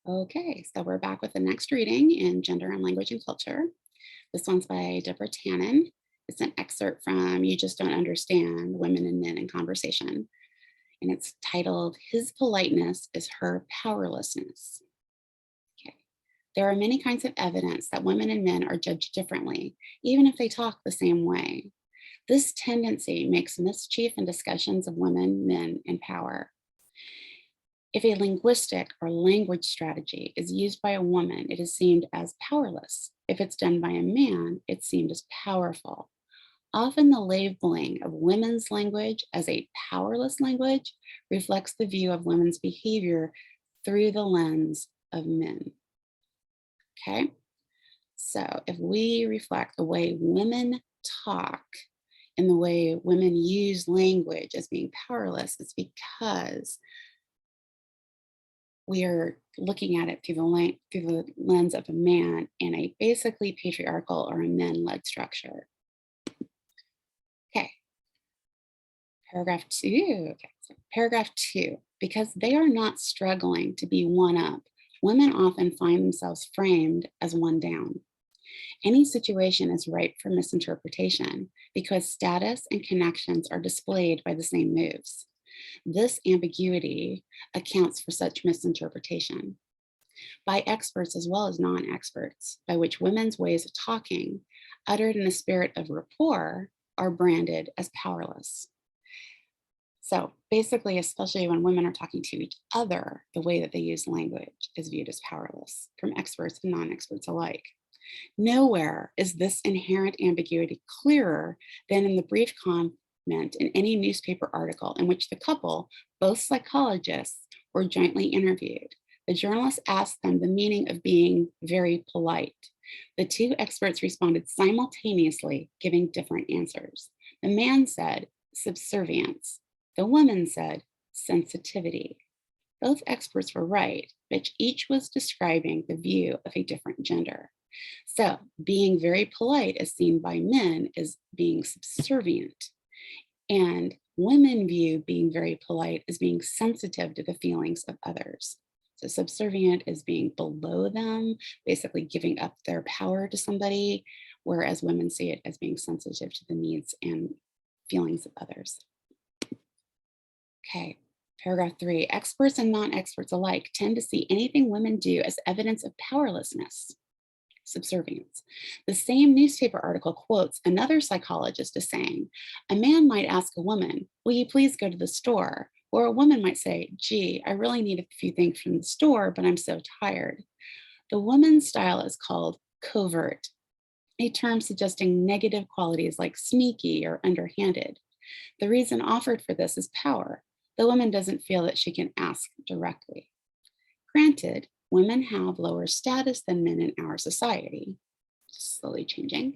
Okay, so we're back with the next reading in Gender and Language and Culture. This one's by Deborah Tannen. It's an excerpt from You Just Don't Understand Women and Men in Conversation. And it's titled His Politeness is Her Powerlessness. Okay. There are many kinds of evidence that women and men are judged differently, even if they talk the same way. This tendency makes mischief in discussions of women, men, and power. If a linguistic or language strategy is used by a woman, it is seen as powerless. If it's done by a man, it's seen as powerful. Often the labeling of women's language as a powerless language reflects the view of women's behavior through the lens of men. Okay, so if we reflect the way women talk and the way women use language as being powerless, it's because we are looking at it through the lens of a man in a basically patriarchal or a men-led structure. Okay, paragraph 2. Okay, so paragraph 2. Because they are not struggling to be one up, women often find themselves framed as one down. Any situation is ripe for misinterpretation because status and connections are displayed by the same moves. This ambiguity accounts for such misinterpretation by experts as well as non-experts, by which women's ways of talking, uttered in a spirit of rapport, are branded as powerless. So basically, especially when women are talking to each other, the way that they use language is viewed as powerless from experts and non-experts alike. Nowhere is this inherent ambiguity clearer than in the brief comment in any newspaper article in which the couple, both psychologists, were jointly interviewed. The journalist asked them the meaning of being very polite. The two experts responded simultaneously, giving different answers. The man said subservience. The woman said sensitivity. Both experts were right, but each was describing the view of a different gender. So being very polite is seen by men as being subservient. And women view being very polite as being sensitive to the feelings of others. So subservient is being below them, basically giving up their power to somebody, whereas women see it as being sensitive to the needs and feelings of others. Okay, paragraph 3. Experts and non-experts alike tend to see anything women do as evidence of powerlessness. Subservience. The same newspaper article quotes another psychologist as saying, a man might ask a woman, will you please go to the store? Or a woman might say, gee, I really need a few things from the store, but I'm so tired. The woman's style is called covert, a term suggesting negative qualities like sneaky or underhanded. The reason offered for this is power. The woman doesn't feel that she can ask directly. Granted, women have lower status than men in our society, slowly changing,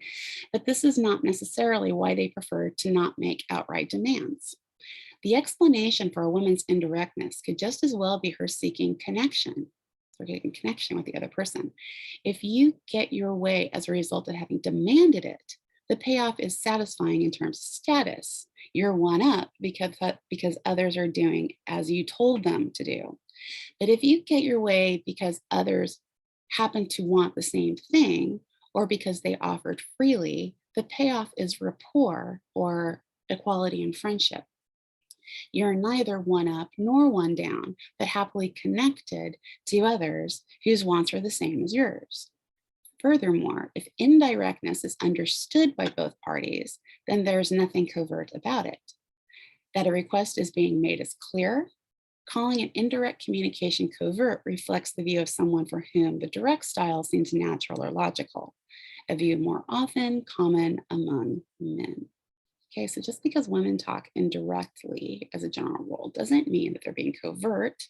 but this is not necessarily why they prefer to not make outright demands. The explanation for a woman's indirectness could just as well be her seeking connection, or getting connection with the other person. If you get your way as a result of having demanded it, the payoff is satisfying in terms of status. You're one up because others are doing as you told them to do. But if you get your way because others happen to want the same thing, or because they offered freely, the payoff is rapport or equality and friendship. You're neither one up nor one down, but happily connected to others whose wants are the same as yours. Furthermore, if indirectness is understood by both parties, then there's nothing covert about it. That a request is being made is clear. Calling an indirect communication covert reflects the view of someone for whom the direct style seems natural or logical, a view more often common among men. Okay, so just because women talk indirectly as a general rule doesn't mean that they're being covert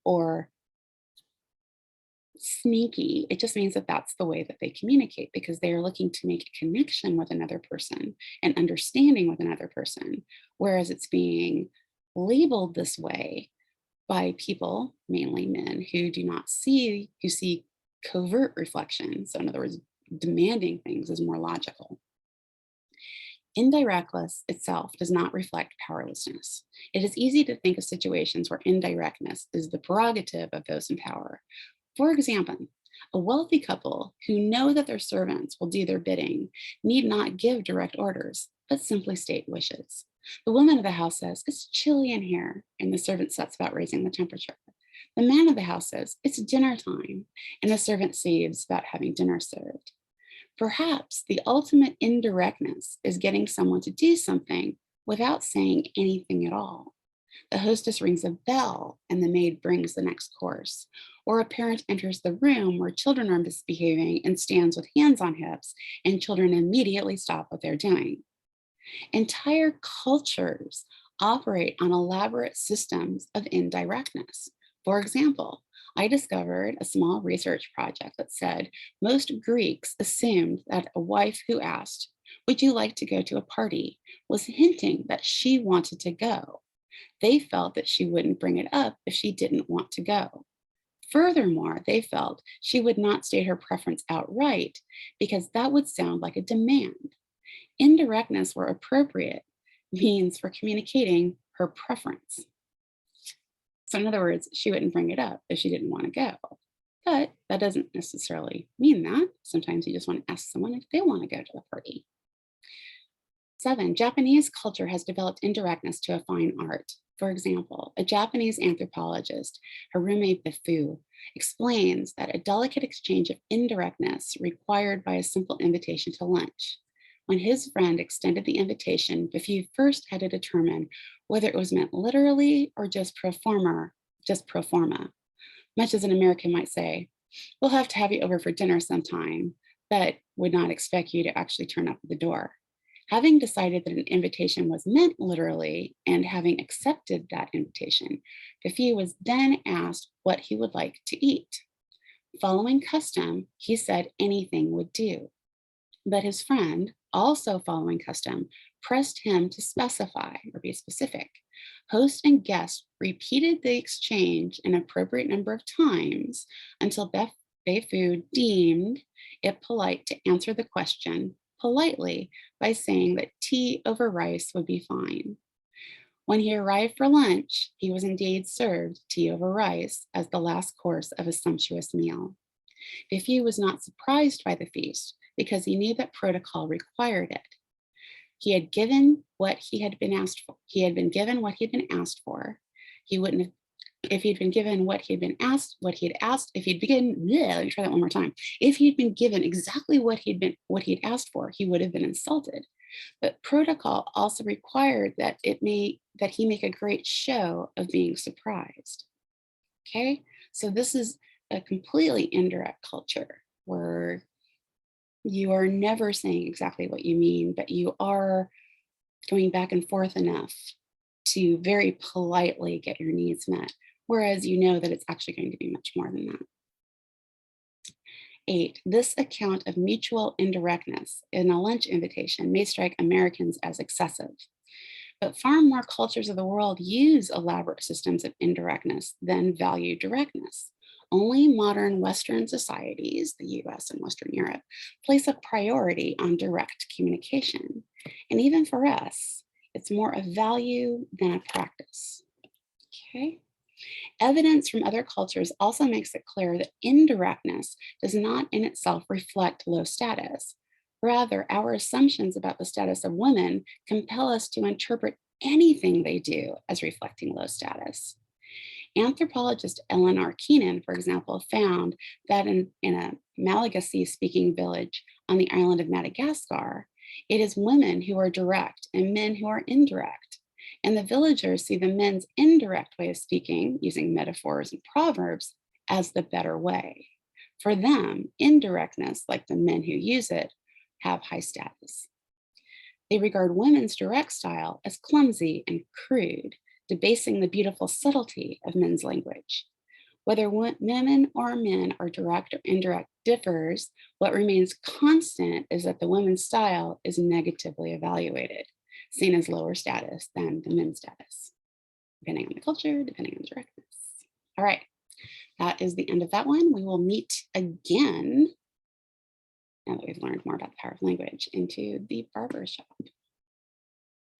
or sneaky. It just means that that's the way that they communicate because they are looking to make a connection with another person and understanding with another person, whereas it's being labeled this way by people, mainly men, who see covert reflection. So in other words, demanding things is more logical. Indirectness itself does not reflect powerlessness. It is easy to think of situations where indirectness is the prerogative of those in power. For example, a wealthy couple who know that their servants will do their bidding need not give direct orders, but simply state wishes. The woman of the house says, "It's chilly in here," and the servant sets about raising the temperature. The man of the house says, "It's dinner time," and the servant saves about having dinner served. Perhaps the ultimate indirectness is getting someone to do something without saying anything at all. The hostess rings a bell and the maid brings the next course. Or a parent enters the room where children are misbehaving and stands with hands on hips, and children immediately stop what they're doing. Entire cultures operate on elaborate systems of indirectness. For example, I discovered a small research project that said most Greeks assumed that a wife who asked, "Would you like to go to a party?" was hinting that she wanted to go. They felt that she wouldn't bring it up if she didn't want to go. Furthermore, they felt she would not state her preference outright because that would sound like a demand. Indirectness, where appropriate, means for communicating her preference. So, in other words, she wouldn't bring it up if she didn't want to go. But that doesn't necessarily mean that. Sometimes you just want to ask someone if they want to go to the party. 7, Japanese culture has developed indirectness to a fine art. For example, a Japanese anthropologist, Harume explains that a delicate exchange of indirectness required by a simple invitation to lunch. When his friend extended the invitation, Bifu first had to determine whether it was meant literally or just pro forma, much as an American might say, "We'll have to have you over for dinner sometime," but would not expect you to actually turn up at the door. Having decided that an invitation was meant literally and having accepted that invitation, Bifu was then asked what he would like to eat. Following custom, he said anything would do. But his friend, also following custom, pressed him to specify or be specific. Host and guest repeated the exchange an appropriate number of times until Bifu deemed it polite to answer the question politely by saying that tea over rice would be fine. When he arrived for lunch, he was indeed served tea over rice as the last course of a sumptuous meal. Bifu was not surprised by the feast because he knew that protocol required it. He had given what he had been asked for. He had been given what he had been asked for. He wouldn't have, if he'd been given what he had been asked, what he had asked, if he'd been, let me try that one more time. If he'd been given exactly what he'd asked for, he would have been insulted. But protocol also required that he make a great show of being surprised. Okay, so this is a completely indirect culture where you are never saying exactly what you mean, but you are going back and forth enough to very politely get your needs met, whereas you know that it's actually going to be much more than that. 8, this account of mutual indirectness in a lunch invitation may strike Americans as excessive, but far more cultures of the world use elaborate systems of indirectness than value directness. Only modern Western societies, the US and Western Europe, place a priority on direct communication. And even for us, it's more a value than a practice. Okay. Evidence from other cultures also makes it clear that indirectness does not in itself reflect low status. Rather, our assumptions about the status of women compel us to interpret anything they do as reflecting low status. Anthropologist Eleanor Keenan, for example, found that in a Malagasy-speaking village on the island of Madagascar, it is women who are direct and men who are indirect. And the villagers see the men's indirect way of speaking, using metaphors and proverbs, as the better way. For them, indirectness, like the men who use it, have high status. They regard women's direct style as clumsy and crude, debasing the beautiful subtlety of men's language. Whether women or men are direct or indirect differs, what remains constant is that the women's style is negatively evaluated, seen as lower status than the men's status, depending on the culture, depending on directness. All right, that is the end of that one. We will meet again, now that we've learned more about the power of language, into the barber shop.